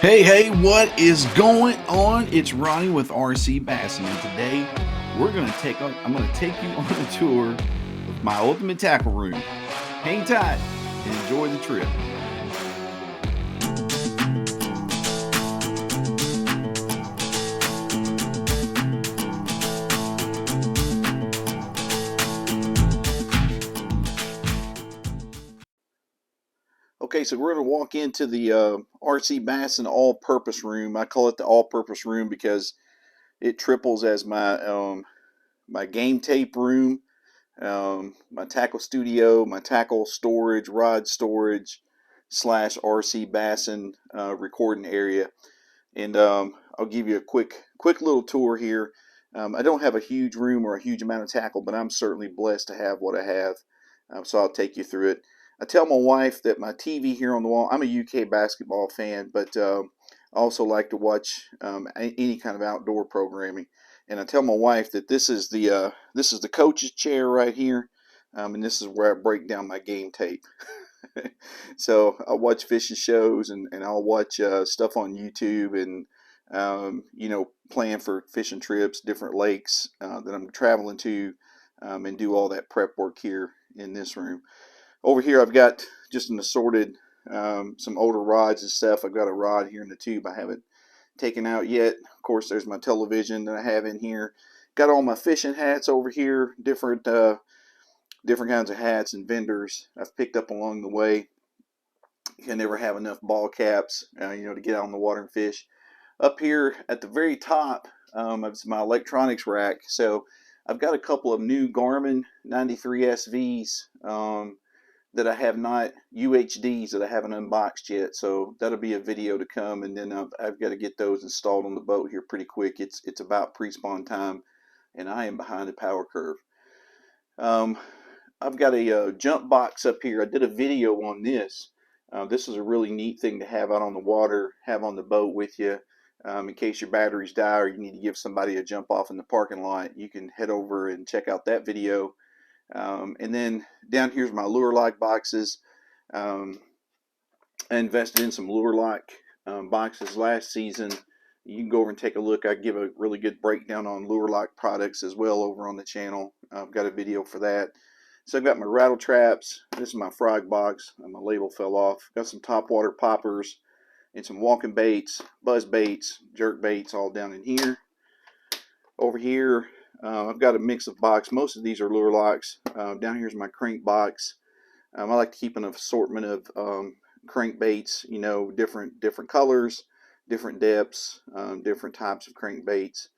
Hey, what is going on? It's Ronnie with RC Bassing, and today I'm gonna take you on a tour of my ultimate tackle room. Hang tight and enjoy the trip. Okay, so we're gonna walk into the RC Bassing all-purpose room. I call it the all-purpose room because it triples as my game tape room, my tackle studio, my tackle storage, rod storage, slash RC Bassin recording area. And I'll give you a quick little tour here. I don't have a huge room or a huge amount of tackle, but I'm certainly blessed to have what I have. So I'll take you through it. I tell my wife that my TV here on the wall. I'm a UK basketball fan, but I also like to watch any kind of outdoor programming. And I tell my wife that this is the coach's chair right here, and this is where I break down my game tape. So I watch fishing shows and I'll watch stuff on YouTube and plan for fishing trips, different lakes that I'm traveling to, and do all that prep work here in this room. Over here, I've got just an assorted some older rods and stuff. I've got a rod here in the tube I haven't taken out yet. Of course, there's my television that I have in here. Got all my fishing hats over here, different kinds of hats and vendors I've picked up along the way. You can never have enough ball caps, to get out on the water and fish. Up here at the very top, it's my electronics rack. So I've got a couple of new Garmin 93 SVs that I have not, UHDs that I haven't unboxed yet. So that'll be a video to come, and then I've got to get those installed on the boat here pretty quick. It's about pre-spawn time, and I am behind the power curve. Um, I've got a jump box up here. I did a video on this. This is a really neat thing to have out on the water, have on the boat with you. In case your batteries die or you need to give somebody a jump off in the parking lot, you can head over and check out that video. And then down here's my lure lock boxes. Um, I invested in some lure lock boxes last season. You can go over and take a look. I give a really good breakdown on lure lock products as well over on the channel. I've got a video for that. So I've got my rattle traps. This is my frog box. My label fell off. Got some top water poppers and some walking baits, buzz baits, jerk baits all down in here. Over here, I've got a mix of box. Most of these are lure locks. Down here's my crank box. I like to keep an assortment of crankbaits, different colors, different depths, different types of crankbaits.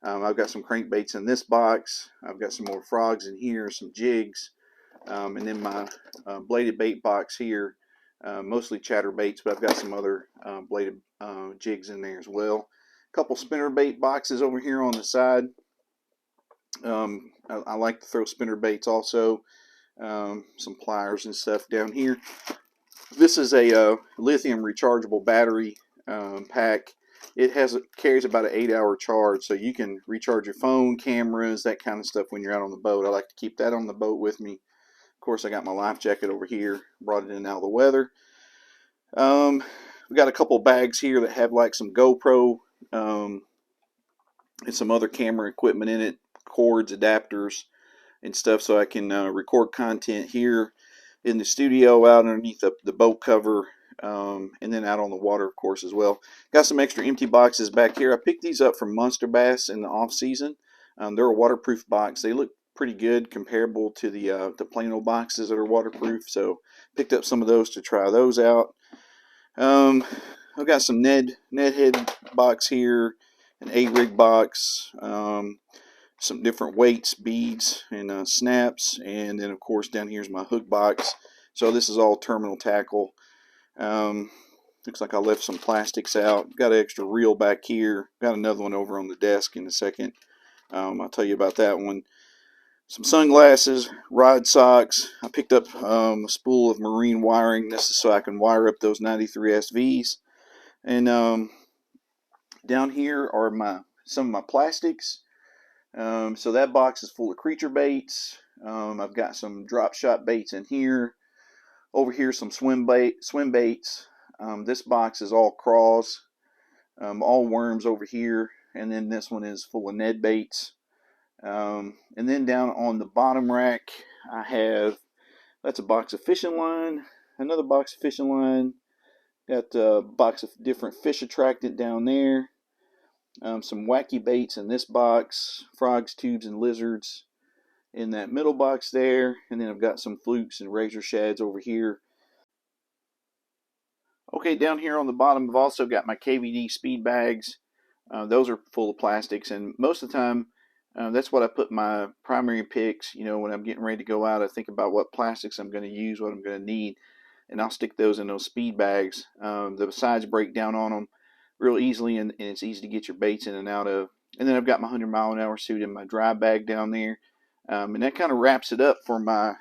I've got some crankbaits in this box. I've got some more frogs in here, some jigs, and then my bladed bait box here, mostly chatterbaits, but I've got some other bladed jigs in there as well. A couple spinner bait boxes over here on the side. I like to throw spinner baits also. Some pliers and stuff down here. This is a lithium rechargeable battery pack. It carries about an 8-hour charge, so you can recharge your phone, cameras, that kind of stuff when you're out on the boat. I like to keep that on the boat with me. Of course, I got my life jacket over here. Brought it in out of the weather. We got a couple bags here that have like some GoPro and some other camera equipment in it, cords, adapters, and stuff, so I can record content here in the studio, out underneath the boat cover, and then out on the water, of course, as well. Got some extra empty boxes back here. I picked these up from Monster Bass in the off season. They're a waterproof box. They look pretty good, comparable to the plain old boxes that are waterproof. So picked up some of those to try those out. I've got some Ned head box here, an A-rig box. Some different weights, beads, and snaps, and then of course down here's my hook box. So this is all terminal tackle. Looks like I left some plastics out. Got an extra reel back here. Got another one over on the desk in a second. I'll tell you about that one. Some sunglasses, rod socks. I picked up a spool of marine wiring. This is so I can wire up those 93 SVs. And down here are some of my plastics. So that box is full of creature baits. I've got some drop shot baits in here. Over here, some swim baits. This box is all craws. all worms over here, and then this one is full of Ned baits. And then down on the bottom rack, I have, that's a box of fishing line, another box of fishing line, got a box of different fish attractant down there, some wacky baits in this box, frogs, tubes, and lizards in that middle box there, and then I've got some flukes and razor shads over here. Okay, down here on the bottom, I've also got my KVD speed bags. Those are full of plastics, and most of the time, that's what I put my primary picks. You know, when I'm getting ready to go out, I think about what plastics I'm going to use, what I'm going to need, and I'll stick those in those speed bags. The sides break down on them real easily, and it's easy to get your baits in and out of. And then I've got my 100-mile-an-hour suit in my dry bag down there, and that kind of wraps it up for my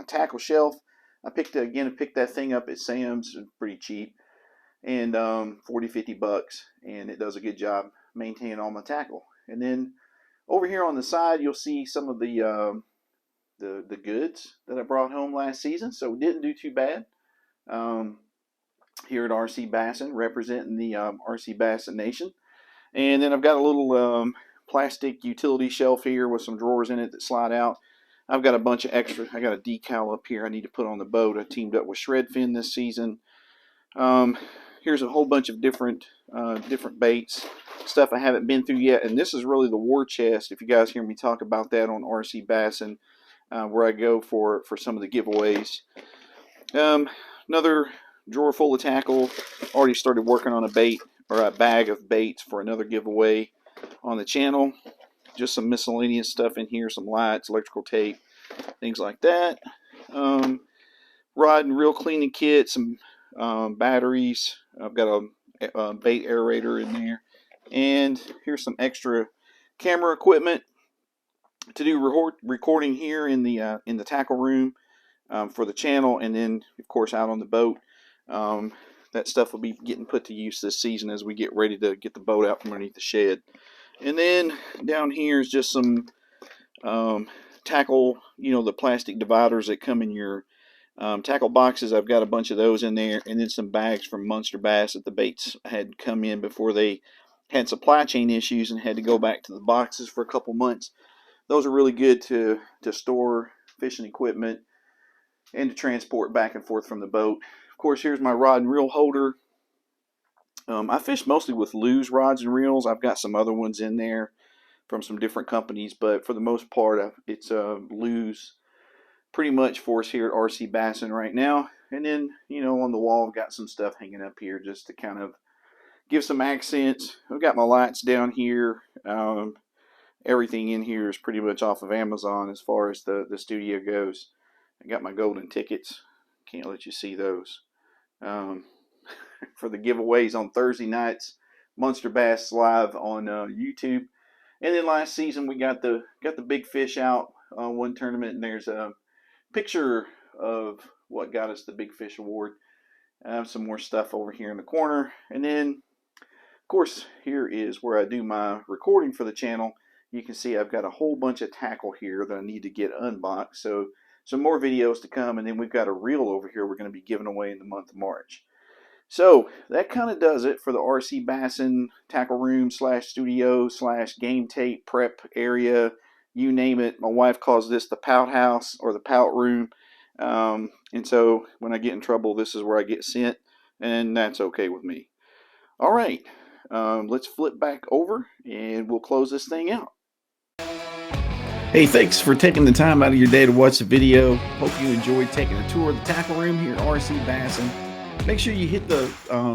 tackle shelf. I picked that thing up at Sam's, pretty cheap, and 40-50 bucks, and it does a good job maintaining all my tackle. And then over here on the side, you'll see some of the goods that I brought home last season, so we didn't do too bad. Here at RC Bassin, representing the RC Bassin Nation. And then I've got a little plastic utility shelf here with some drawers in it that slide out. I've got a bunch of extra. I got a decal up here I need to put on the boat. I teamed up with Shredfin this season. Here's a whole bunch of different baits, stuff I haven't been through yet, and this is really the war chest. If you guys hear me talk about that on RC Bassin, where I go for some of the giveaways. Another drawer full of tackle. Already started working on a bag of baits for another giveaway on the channel. Just some miscellaneous stuff in here, some lights, electrical tape, things like that. Rod and reel cleaning kit, some batteries. I've got a bait aerator in there, and here's some extra camera equipment to do recording here in the tackle room for the channel, and then of course out on the boat. That stuff will be getting put to use this season as we get ready to get the boat out from underneath the shed. And then down here is just some tackle, the plastic dividers that come in your tackle boxes. I've got a bunch of those in there, and then some bags from Munster Bass that the baits had come in before they had supply chain issues and had to go back to the boxes for a couple months. Those are really good to store fishing equipment and to transport back and forth from the boat. Of course, here's my rod and reel holder. I fish mostly with Lew's rods and reels. I've got some other ones in there from some different companies, but for the most part, it's Lew's pretty much for us here at RC Bassin right now. And then, on the wall, I've got some stuff hanging up here just to kind of give some accents. I've got my lights down here. Everything in here is pretty much off of Amazon as far as the studio goes. I got my golden tickets. Can't let you see those. For the giveaways on Thursday nights, Munster Bass live on YouTube. And then last season we got the big fish out on one tournament, and there's a picture of what got us the Big Fish Award. I have some more stuff over here in the corner, and then of course here is where I do my recording for the channel. You can see I've got a whole bunch of tackle here that I need to get unboxed, so some more videos to come. And then we've got a reel over here we're going to be giving away in the month of March. So that kind of does it for the RC Bassin tackle room / studio / game tape prep area. You name it. My wife calls this the pout house or the pout room. And so when I get in trouble, this is where I get sent, and that's okay with me. All right, let's flip back over and we'll close this thing out. Hey, thanks for taking the time out of your day to watch the video. Hope you enjoyed taking a tour of the tackle room here at RC Bassin. Make sure you hit the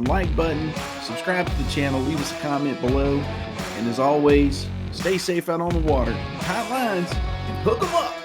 like button, subscribe to the channel, leave us a comment below, and as always, stay safe out on the water, tight lines, and hook 'em up.